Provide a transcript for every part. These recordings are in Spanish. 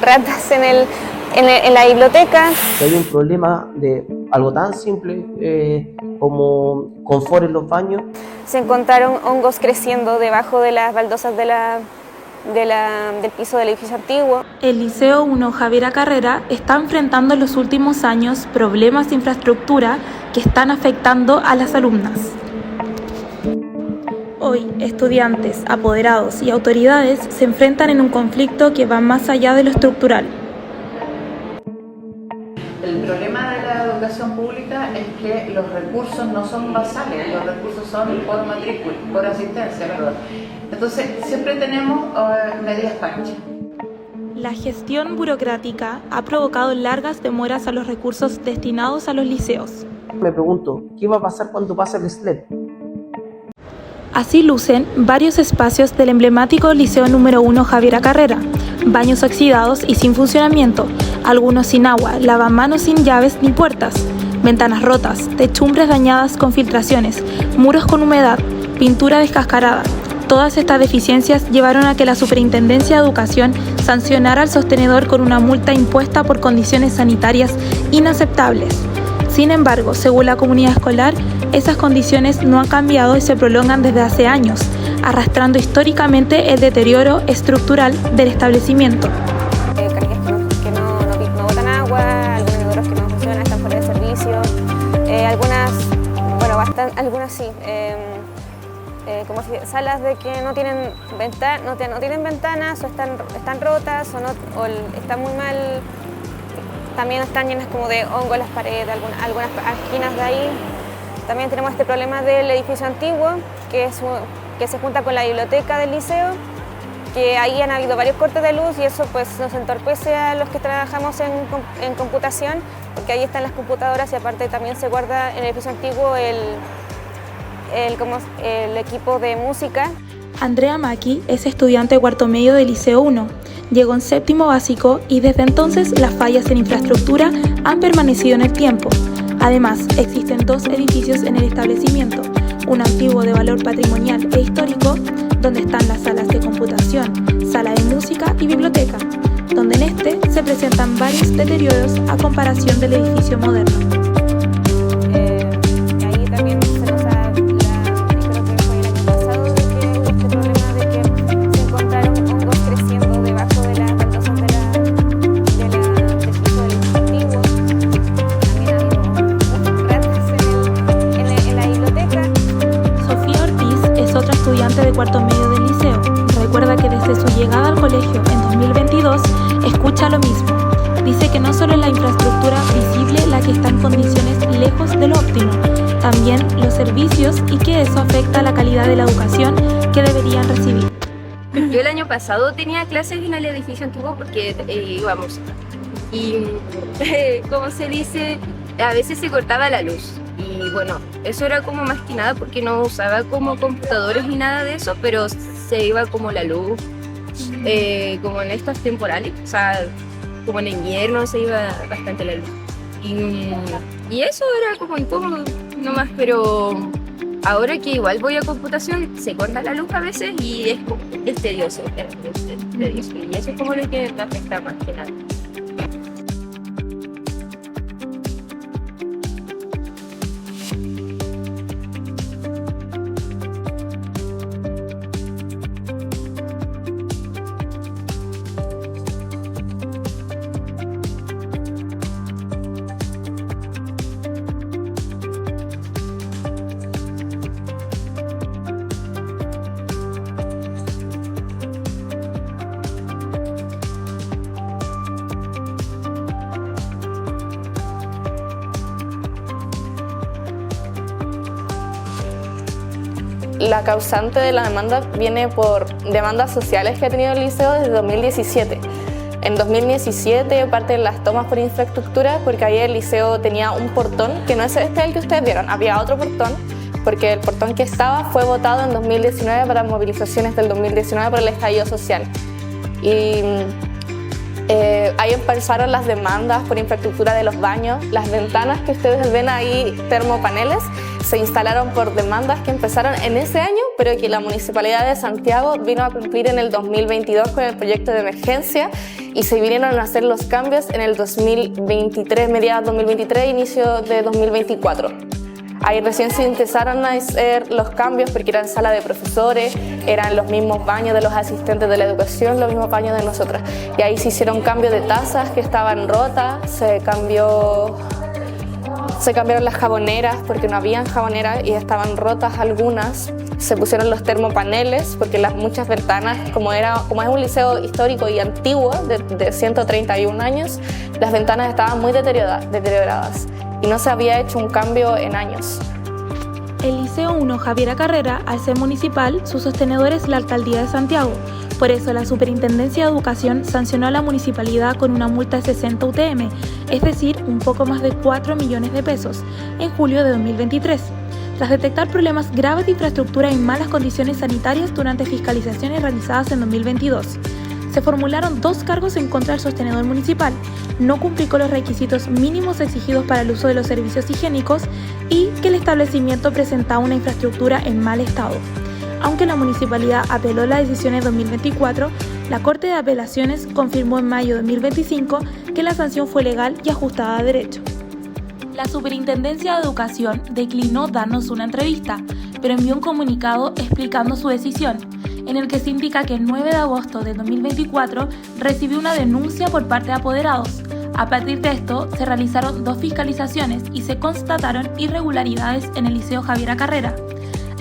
ratas en la biblioteca. Hay un problema de algo tan simple como confort en los baños. Se encontraron hongos creciendo debajo de las baldosas del piso del edificio antiguo. El Liceo 1 Javiera Carrera está enfrentando en los últimos años problemas de infraestructura que están afectando a las alumnas. Hoy, estudiantes, apoderados y autoridades se enfrentan en un conflicto que va más allá de lo estructural. El problema de la educación pública es que los recursos no son basales, los recursos son por matrícula, por asistencia, perdón. Entonces, siempre tenemos medias panchas. La gestión burocrática ha provocado largas demoras a los recursos destinados a los liceos. Me pregunto, ¿qué va a pasar cuando pase el SLED? Así lucen varios espacios del emblemático Liceo número 1 Javiera Carrera, baños oxidados y sin funcionamiento, algunos sin agua, lavamanos sin llaves ni puertas, ventanas rotas, techumbres dañadas con filtraciones, muros con humedad, pintura descascarada. Todas estas deficiencias llevaron a que la Superintendencia de Educación sancionara al sostenedor con una multa impuesta por condiciones sanitarias inaceptables. Sin embargo, según la comunidad escolar, esas condiciones no han cambiado y se prolongan desde hace años, arrastrando históricamente el deterioro estructural del establecimiento. Canillas que no botan agua, algunos inodoros que no funcionan, están fuera de servicio, algunas sí. Como si salas de que no tienen ventanas o están rotas o están muy mal, también están llenas como de hongo en las paredes, algunas esquinas de ahí. También tenemos este problema del edificio antiguo que se junta con la biblioteca del liceo, que ahí han habido varios cortes de luz y eso pues nos entorpece a los que trabajamos en computación, porque ahí están las computadoras y aparte también se guarda en el edificio antiguo el equipo de música. Andrea Maki es estudiante de cuarto medio del Liceo 1. Llegó en séptimo básico y desde entonces las fallas en infraestructura han permanecido en el tiempo. Además, existen dos edificios en el establecimiento, uno antiguo de valor patrimonial e histórico, donde están las salas de computación, sala de música y biblioteca, donde en este se presentan varios deterioros a comparación del edificio moderno. De cuarto medio del liceo, recuerda que desde su llegada al colegio en 2022 escucha lo mismo. Dice que no solo es la infraestructura visible la que está en condiciones lejos de lo óptimo, también los servicios y que eso afecta a la calidad de la educación que deberían recibir. Yo el año pasado tenía clases en el edificio antiguo porque íbamos y como se dice, a veces se cortaba la luz. Y bueno, eso era como más que nada porque no usaba como computadores ni nada de eso, pero se iba como la luz, como en estas temporales, o sea, como en invierno se iba bastante la luz. Y eso era como incómodo nomás, pero ahora que igual voy a computación, se corta la luz a veces y es tedioso, y eso es como lo que me afecta más que nada. La causante de la demanda viene por demandas sociales que ha tenido el liceo desde 2017. En 2017 parte de las tomas por infraestructura, porque ahí el liceo tenía un portón, que no es el que ustedes vieron, había otro portón, porque el portón que estaba fue votado en 2019 para movilizaciones del 2019 por el estallido social. Y ahí empezaron las demandas por infraestructura de los baños, las ventanas que ustedes ven ahí, termopaneles, se instalaron por demandas que empezaron en ese año pero que la Municipalidad de Santiago vino a cumplir en el 2022 con el proyecto de emergencia y se vinieron a hacer los cambios en el 2023, mediados 2023, inicio de 2024. Ahí recién se empezaron a hacer los cambios porque eran sala de profesores, eran los mismos baños de los asistentes de la educación, los mismos baños de nosotras. Y ahí se hicieron cambios de tazas que estaban rotas, se cambiaron las jaboneras porque no habían jaboneras y estaban rotas algunas. Se pusieron los termopaneles porque muchas ventanas, como es un liceo histórico y antiguo de 131 años, las ventanas estaban muy deterioradas y no se había hecho un cambio en años. El Liceo 1 Javiera Carrera, al ser municipal, su sostenedor es la Alcaldía de Santiago. Por eso, la Superintendencia de Educación sancionó a la municipalidad con una multa de 60 UTM, es decir, un poco más de 4 millones de pesos, en julio de 2023, tras detectar problemas graves de infraestructura y malas condiciones sanitarias durante fiscalizaciones realizadas en 2022. Se formularon 2 cargos en contra del sostenedor municipal: no cumplir con los requisitos mínimos exigidos para el uso de los servicios higiénicos y que el establecimiento presentaba una infraestructura en mal estado. Aunque la municipalidad apeló la decisión en 2024, la Corte de Apelaciones confirmó en mayo de 2025 que la sanción fue legal y ajustada a derecho. La Superintendencia de Educación declinó darnos una entrevista, pero envió un comunicado explicando su decisión, en el que se indica que el 9 de agosto de 2024 recibió una denuncia por parte de apoderados. A partir de esto, se realizaron 2 fiscalizaciones y se constataron irregularidades en el Liceo Javiera Carrera.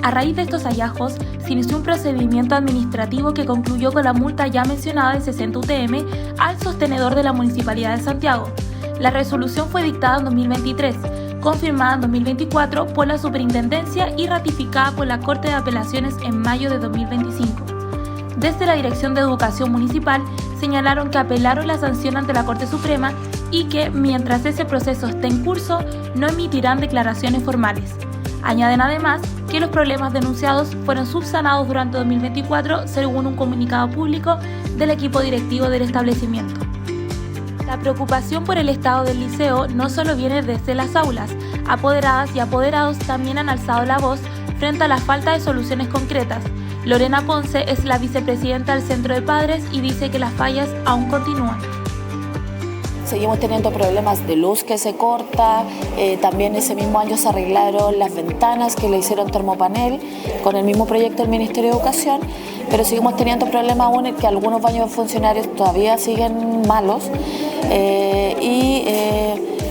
A raíz de estos hallazgos, se inició un procedimiento administrativo que concluyó con la multa ya mencionada de 60 UTM al sostenedor de la Municipalidad de Santiago. La resolución fue dictada en 2023, confirmada en 2024 por la Superintendencia y ratificada por la Corte de Apelaciones en mayo de 2025. Desde la Dirección de Educación Municipal señalaron que apelaron la sanción ante la Corte Suprema y que, mientras ese proceso esté en curso, no emitirán declaraciones formales. Añaden además que los problemas denunciados fueron subsanados durante 2024 según un comunicado público del equipo directivo del establecimiento. La preocupación por el estado del liceo no solo viene desde las aulas. Apoderadas y apoderados también han alzado la voz frente a la falta de soluciones concretas. Lorena Ponce es la vicepresidenta del Centro de Padres y dice que las fallas aún continúan. Seguimos teniendo problemas de luz que se corta, también ese mismo año se arreglaron las ventanas que le hicieron termopanel con el mismo proyecto del Ministerio de Educación, pero seguimos teniendo problemas aún en que algunos baños funcionarios todavía siguen malos y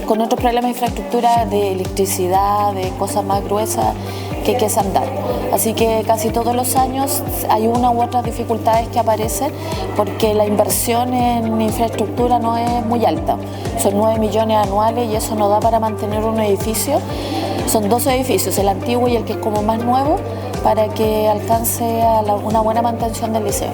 con otros problemas de infraestructura, de electricidad, de cosas más gruesas que hay que sandar. Así que casi todos los años hay una u otras dificultades que aparecen porque la inversión en infraestructura no es muy alta. Son 9 millones anuales y eso no da para mantener un edificio. Son 2 edificios, el antiguo y el que es como más nuevo, para que alcance a una buena mantención del liceo.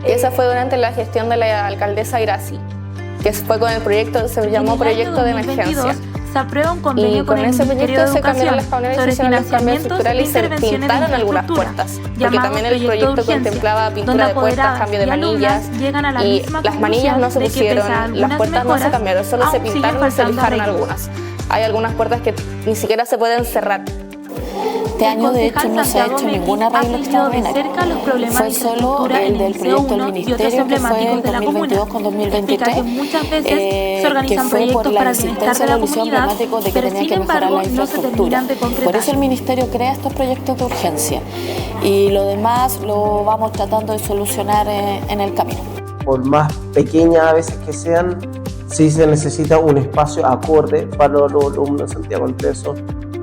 Y esa fue durante la gestión de la alcaldesa Iracy, que fue con el proyecto, se llamó Proyecto de Emergencia. Se aprueba un convenio Y con ese proyecto se cambiaron las jaboneras y se hicieron los cambios estructurales y se pintaron algunas puertas, porque también el proyecto contemplaba pintura de puertas, cambio de manillas, y las manillas no se pusieron, las puertas no se cambiaron, solo se pintaron y se lijaron algunas. Hay algunas puertas que ni siquiera se pueden cerrar. Este año, de hecho, no se ha hecho ningún arreglo extraordinario. Fue solo el del proyecto del Ministerio, que fue en 2022 con 2023, que fue por la existencia de los liceos emblemáticos de que tenían que mejorar la infraestructura. Por eso el Ministerio crea estos proyectos de urgencia y lo demás lo vamos tratando de solucionar en el camino. Por más pequeñas a veces que sean, sí se necesita un espacio acorde para los alumnos de Santiago. Entre eso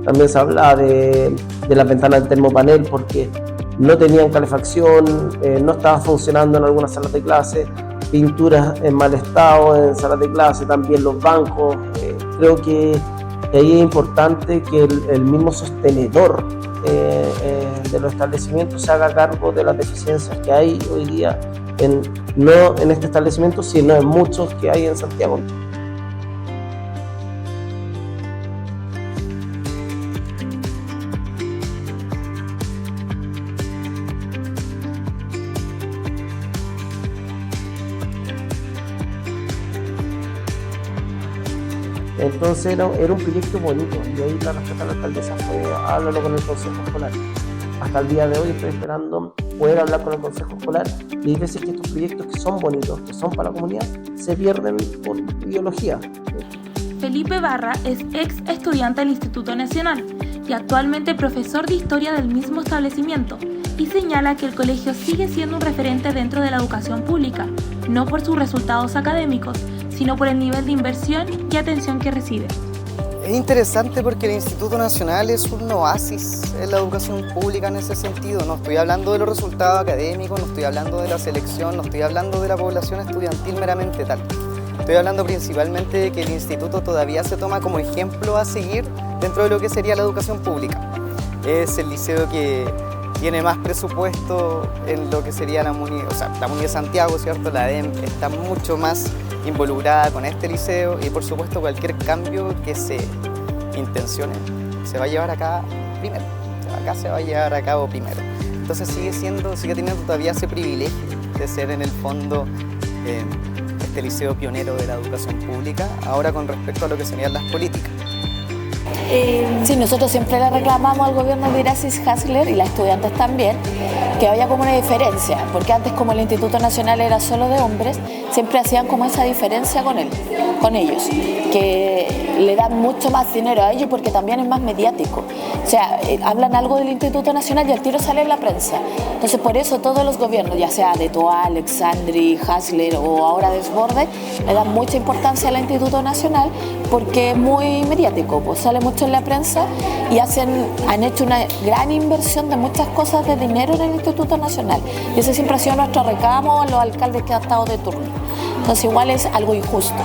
también se habla de las ventanas de termopanel porque no tenían calefacción, no estaba funcionando en algunas salas de clase, pinturas en mal estado en salas de clase, también los bancos. Creo que ahí es importante que el mismo sostenedor de los establecimientos se haga cargo de las deficiencias que hay hoy día, no en este establecimiento, sino en muchos que hay en Santiago. Entonces era un proyecto bonito y ahí la respuesta de la alcaldesa fue háblalo con el consejo escolar. Hasta el día de hoy estoy esperando poder hablar con el consejo escolar y hay veces que estos proyectos que son bonitos, que son para la comunidad, se pierden por ideología. Felipe Barra es ex estudiante del Instituto Nacional y actualmente profesor de historia del mismo establecimiento, y señala que el colegio sigue siendo un referente dentro de la educación pública, no por sus resultados académicos, sino por el nivel de inversión y atención que recibe. Es interesante porque el Instituto Nacional es un oasis en la educación pública en ese sentido. No estoy hablando de los resultados académicos, no estoy hablando de la selección, no estoy hablando de la población estudiantil meramente tal. Estoy hablando principalmente de que el instituto todavía se toma como ejemplo a seguir dentro de lo que sería la educación pública. Es el liceo que tiene más presupuesto en lo que sería la MUNI de Santiago, ¿cierto? La ADEM está mucho más involucrada con este liceo y por supuesto cualquier cambio que se intencione se va a llevar acá primero. Acá se va a llevar a cabo primero. Entonces sigue teniendo todavía ese privilegio de ser en el fondo este liceo pionero de la educación pública, ahora con respecto a lo que serían las políticas. Sí, nosotros siempre le reclamamos al gobierno de Irasis Hasler y las estudiantes también que haya como una diferencia, porque antes como el Instituto Nacional era solo de hombres, siempre hacían como esa diferencia con ellos, que le dan mucho más dinero a ellos porque también es más mediático. O sea, hablan algo del Instituto Nacional y al tiro sale en la prensa. Entonces por eso todos los gobiernos, ya sea de Toa, Alexandri, Hasler o ahora Desbordes, le dan mucha importancia al Instituto Nacional porque es muy mediático, pues sale mucho en la prensa y han hecho una gran inversión de muchas cosas de dinero en el Instituto Nacional. Y ese siempre ha sido nuestro reclamo a los alcaldes que han estado de turno. Entonces igual es algo injusto.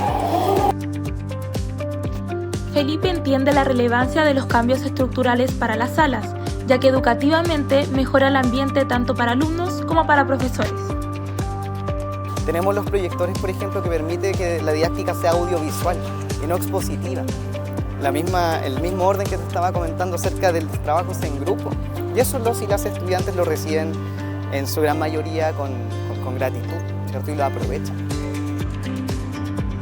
Felipe entiende la relevancia de los cambios estructurales para las salas, ya que educativamente mejora el ambiente tanto para alumnos como para profesores. Tenemos los proyectores, por ejemplo, que permite que la didáctica sea audiovisual y no expositiva. El mismo orden que te estaba comentando acerca de los trabajos en grupo. Y eso los y las estudiantes lo reciben en su gran mayoría con gratitud, ¿cierto? Y lo aprovechan.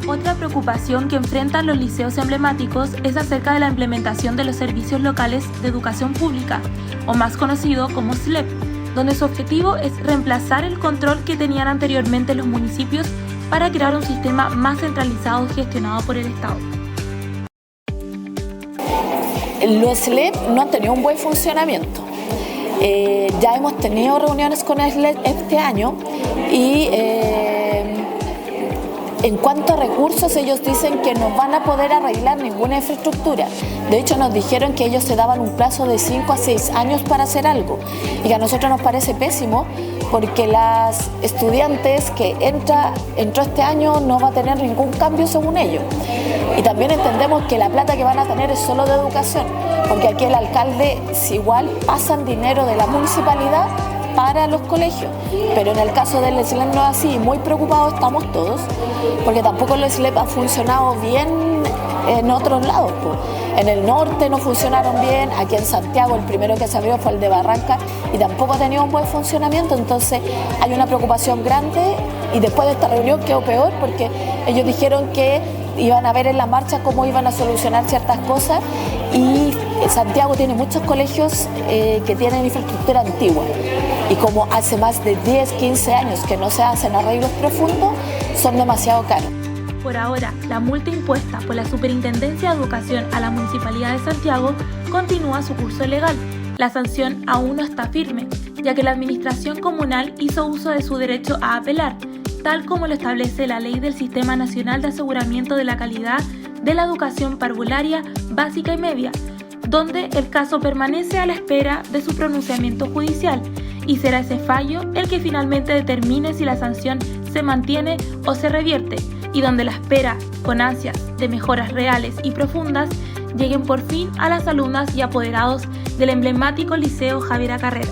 Otra preocupación que enfrentan los liceos emblemáticos es acerca de la implementación de los servicios locales de educación pública, o más conocido como SLEP, donde su objetivo es reemplazar el control que tenían anteriormente los municipios para crear un sistema más centralizado gestionado por el Estado. Los SLEP no han tenido un buen funcionamiento. Ya hemos tenido reuniones con el SLEP este año y en cuanto a recursos ellos dicen que no van a poder arreglar ninguna infraestructura. De hecho nos dijeron que ellos se daban un plazo de 5 a 6 años para hacer algo y que a nosotros nos parece pésimo porque las estudiantes que entró este año no va a tener ningún cambio según ellos. Y también entendemos que la plata que van a tener es solo de educación, porque aquí el alcalde igual pasan dinero de la municipalidad para los colegios, pero en el caso del SLEP no es así, muy preocupados estamos todos, porque tampoco el SLEP ha funcionado bien en otros lados. En el norte no funcionaron bien, aquí en Santiago el primero que se abrió fue el de Barranca y tampoco ha tenido un buen funcionamiento, entonces hay una preocupación grande y después de esta reunión quedó peor porque ellos dijeron que iban a ver en la marcha cómo iban a solucionar ciertas cosas y Santiago tiene muchos colegios que tienen infraestructura antigua y como hace más de 10, 15 años que no se hacen arreglos profundos, son demasiado caros. Por ahora, la multa impuesta por la Superintendencia de Educación a la Municipalidad de Santiago continúa su curso legal. La sanción aún no está firme, ya que la Administración Comunal hizo uso de su derecho a apelar, tal como lo establece la Ley del Sistema Nacional de Aseguramiento de la Calidad de la Educación Parvularia Básica y Media, donde el caso permanece a la espera de su pronunciamiento judicial y será ese fallo el que finalmente determine si la sanción se mantiene o se revierte, y donde la espera, con ansias de mejoras reales y profundas, lleguen por fin a las alumnas y apoderados del emblemático Liceo Javiera Carrera.